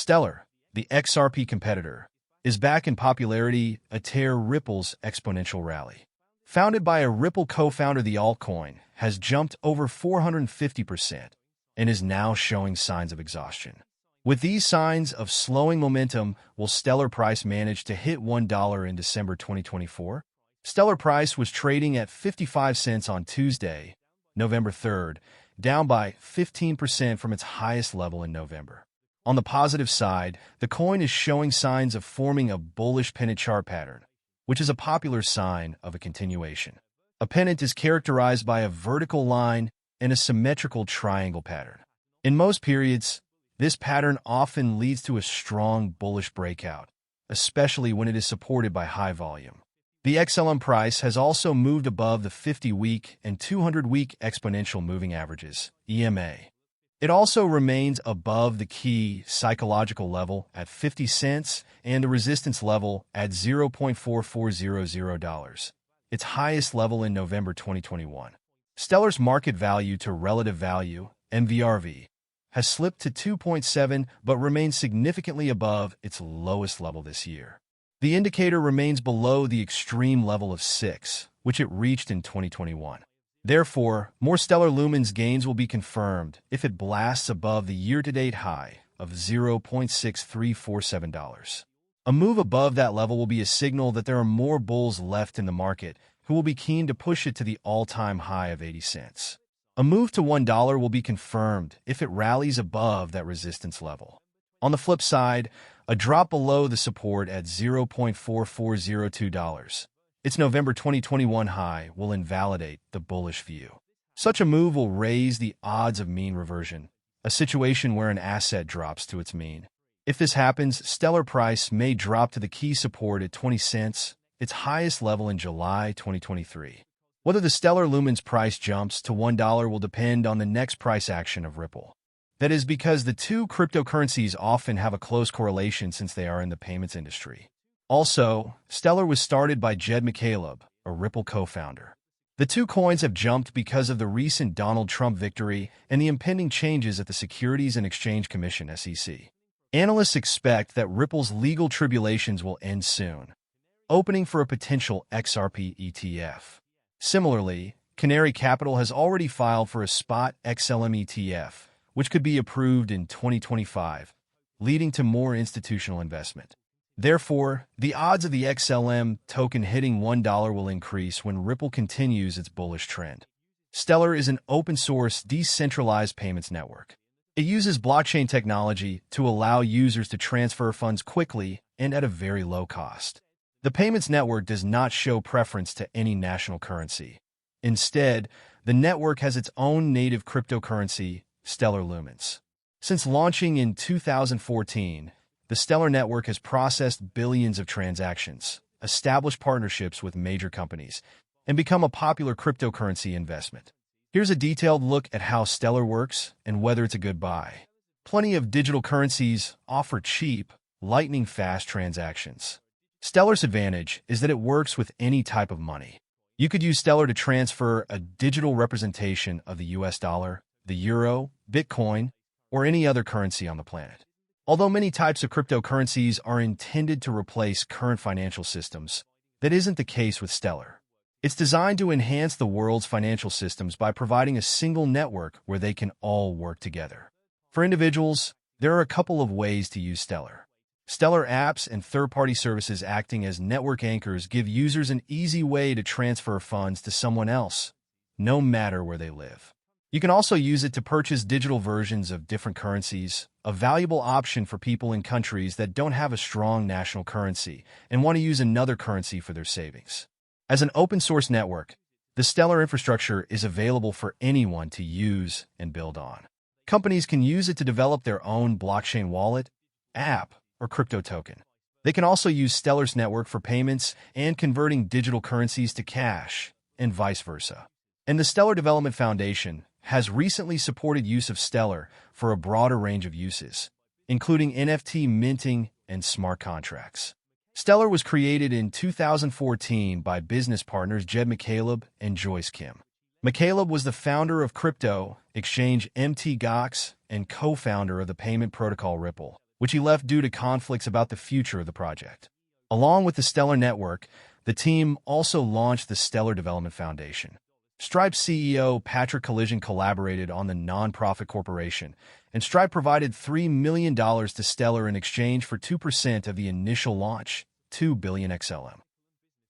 Stellar, the XRP competitor, is back in popularity amid Ripple's exponential rally. Founded by a Ripple co-founder, the altcoin has jumped over 450% and is now showing signs of exhaustion. With these signs of slowing momentum, will Stellar price manage to hit $1 in December 2024? Stellar price was trading at 55 cents on Tuesday, November 3rd, down by 15% from its highest level in November. On the positive side, the coin is showing signs of forming a bullish pennant chart pattern, which is a popular sign of a continuation. A pennant is characterized by a vertical line and a symmetrical triangle pattern. In most periods, this pattern often leads to a strong bullish breakout, especially when it is supported by high volume. The XLM price has also moved above the 50-week and 200-week exponential moving averages, EMA. It also remains above the key psychological level at 50 cents and the resistance level at $0.4400, its highest level in November 2021. Stellar's market value to relative value, MVRV, has slipped to 2.7 but remains significantly above its lowest level this year. The indicator remains below the extreme level of 6, which it reached in 2021. Therefore, more Stellar Lumens gains will be confirmed if it blasts above the year-to-date high of $0.6347. A move above that level will be a signal that there are more bulls left in the market who will be keen to push it to the all-time high of 80 cents. A move to $1 will be confirmed if it rallies above that resistance level. On the flip side, a drop below the support at $0.4402, its November 2021 high, will invalidate the bullish view. Such a move will raise the odds of mean reversion, a situation where an asset drops to its mean. If this happens, Stellar price may drop to the key support at 20 cents, its highest level in July 2023. Whether the Stellar Lumens price jumps to $1 will depend on the next price action of Ripple. That is because the two cryptocurrencies often have a close correlation since they are in the payments industry. Also, Stellar was started by Jed McCaleb, a Ripple co-founder. The two coins have jumped because of the recent Donald Trump victory and the impending changes at the Securities and Exchange Commission (SEC). Analysts expect that Ripple's legal tribulations will end soon, opening for a potential XRP ETF. Similarly, Canary Capital has already filed for a spot XLM ETF, which could be approved in 2025, leading to more institutional investment. Therefore, the odds of the XLM token hitting $1 will increase when Ripple continues its bullish trend. Stellar is an open-source, decentralized payments network. It uses blockchain technology to allow users to transfer funds quickly and at a very low cost. The payments network does not show preference to any national currency. Instead, the network has its own native cryptocurrency, Stellar Lumens. Since launching in 2014, the Stellar network has processed billions of transactions, established partnerships with major companies, and become a popular cryptocurrency investment. Here's a detailed look at how Stellar works and whether it's a good buy. Plenty of digital currencies offer cheap, lightning-fast transactions. Stellar's advantage is that it works with any type of money. You could use Stellar to transfer a digital representation of the US dollar, the euro, Bitcoin, or any other currency on the planet. Although many types of cryptocurrencies are intended to replace current financial systems, that isn't the case with Stellar. It's designed to enhance the world's financial systems by providing a single network where they can all work together. For individuals, there are a couple of ways to use Stellar. Stellar apps and third-party services acting as network anchors give users an easy way to transfer funds to someone else, no matter where they live. You can also use it to purchase digital versions of different currencies, a valuable option for people in countries that don't have a strong national currency and want to use another currency for their savings. As an open-source network, the Stellar infrastructure is available for anyone to use and build on. Companies can use it to develop their own blockchain wallet, app, or crypto token. They can also use Stellar's network for payments and converting digital currencies to cash, and vice versa. And the Stellar Development Foundation has recently supported use of Stellar for a broader range of uses, including NFT minting and smart contracts. Stellar was created in 2014 by business partners Jed McCaleb and Joyce Kim. McCaleb was the founder of crypto exchange Mt. Gox and co-founder of the payment protocol Ripple, which he left due to conflicts about the future of the project. Along with the Stellar Network, the team also launched the Stellar Development Foundation. Stripe CEO Patrick Collision collaborated on the nonprofit corporation, and Stripe provided $3 million to Stellar in exchange for 2% of the initial launch, $2 billion XLM.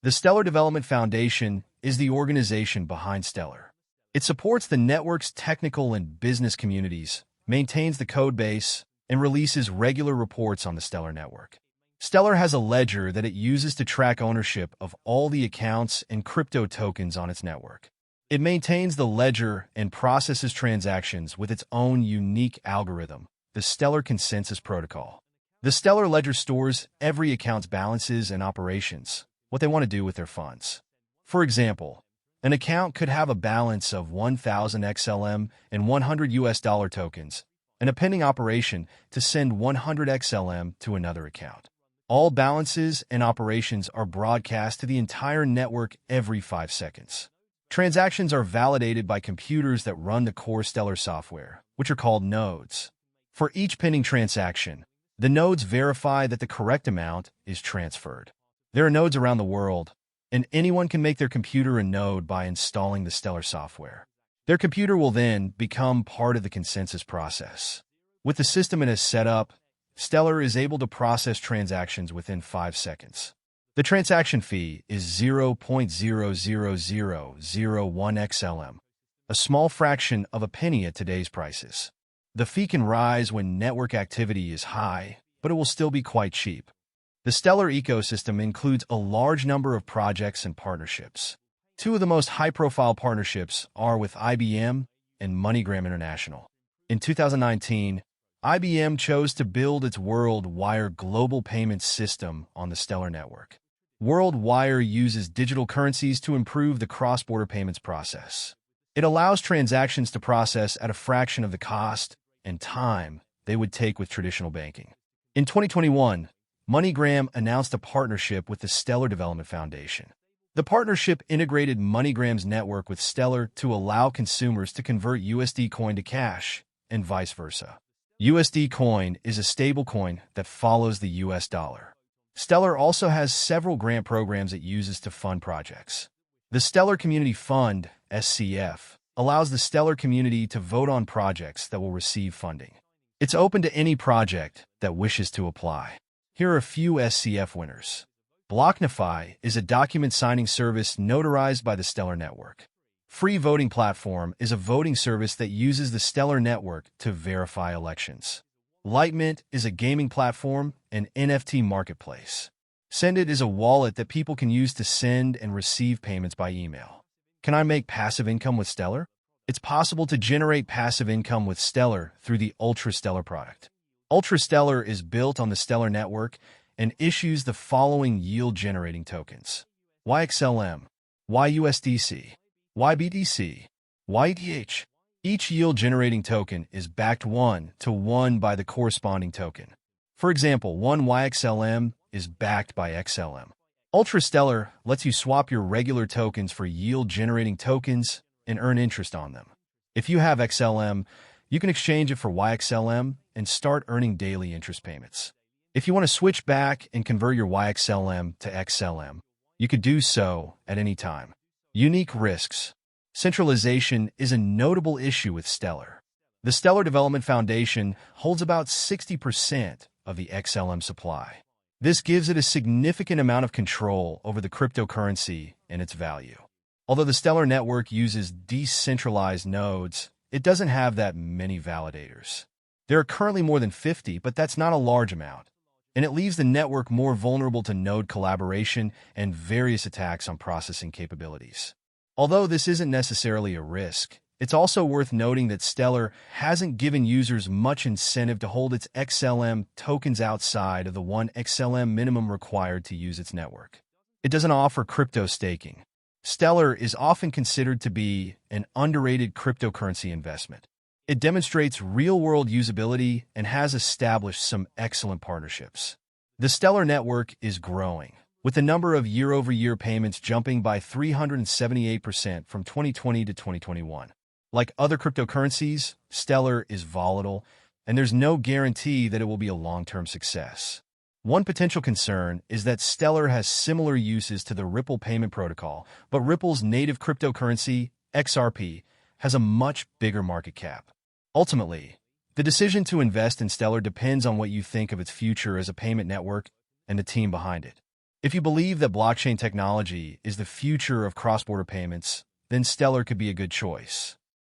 The Stellar Development Foundation is the organization behind Stellar. It supports the network's technical and business communities, maintains the code base, and releases regular reports on the Stellar Network. Stellar has a ledger that it uses to track ownership of all the accounts and crypto tokens on its network. It maintains the ledger and processes transactions with its own unique algorithm, the Stellar Consensus Protocol. The Stellar Ledger stores every account's balances and operations, what they want to do with their funds. For example, an account could have a balance of 1,000 XLM and 100 US dollar tokens, and a pending operation to send 100 XLM to another account. All balances and operations are broadcast to the entire network every 5 seconds. Transactions are validated by computers that run the core Stellar software, which are called nodes. For each pending transaction, the nodes verify that the correct amount is transferred. There are nodes around the world, and anyone can make their computer a node by installing the Stellar software. Their computer will then become part of the consensus process. With the system it has set up, Stellar is able to process transactions within 5 seconds. The transaction fee is 0.00001 XLM, a small fraction of a penny at today's prices. The fee can rise when network activity is high, but it will still be quite cheap. The Stellar ecosystem includes a large number of projects and partnerships. Two of the most high-profile partnerships are with IBM and MoneyGram International. In 2019, IBM chose to build its WorldWire global payments system on the Stellar network. WorldWire uses digital currencies to improve the cross-border payments process. It allows transactions to process at a fraction of the cost and time they would take with traditional banking. In 2021, MoneyGram announced a partnership with the Stellar Development Foundation. The partnership integrated MoneyGram's network with Stellar to allow consumers to convert USD coin to cash, and vice versa. USD coin is a stablecoin that follows the US dollar. Stellar also has several grant programs it uses to fund projects. The Stellar Community Fund, SCF, allows the Stellar community to vote on projects that will receive funding. It's open to any project that wishes to apply. Here are a few SCF winners. Blocknify is a document signing service notarized by the Stellar Network. Free Voting Platform is a voting service that uses the Stellar Network to verify elections. Lightmint is a gaming platform and NFT marketplace. Sendit is a wallet that people can use to send and receive payments by email. Can I make passive income with Stellar? It's possible to generate passive income with Stellar through the Ultra Stellar product. Ultra Stellar is built on the Stellar Network and issues the following yield-generating tokens: YXLM, YUSDC, YBDC, YETH. Each yield-generating token is backed 1-to-1 by the corresponding token. For example, one YXLM is backed by XLM. Ultra Stellar lets you swap your regular tokens for yield-generating tokens and earn interest on them. If you have XLM, you can exchange it for YXLM and start earning daily interest payments. If you want to switch back and convert your YXLM to XLM, you could do so at any time. Unique risks. Centralization is a notable issue with Stellar. The Stellar Development Foundation holds about 60% of the XLM supply. This gives it a significant amount of control over the cryptocurrency and its value. Although the Stellar network uses decentralized nodes, it doesn't have that many validators. There are currently more than 50, but that's not a large amount, and it leaves the network more vulnerable to node collaboration and various attacks on processing capabilities. Although this isn't necessarily a risk, it's also worth noting that Stellar hasn't given users much incentive to hold its XLM tokens outside of the 1 XLM minimum required to use its network. It doesn't offer crypto staking. Stellar is often considered to be an underrated cryptocurrency investment. It demonstrates real-world usability and has established some excellent partnerships. The Stellar network is growing, with the number of year-over-year payments jumping by 378% from 2020 to 2021. Like other cryptocurrencies, Stellar is volatile, and there's no guarantee that it will be a long-term success. One potential concern is that Stellar has similar uses to the Ripple payment protocol, but Ripple's native cryptocurrency, XRP, has a much bigger market cap. Ultimately, the decision to invest in Stellar depends on what you think of its future as a payment network and the team behind it. If you believe that blockchain technology is the future of cross-border payments, then Stellar could be a good choice.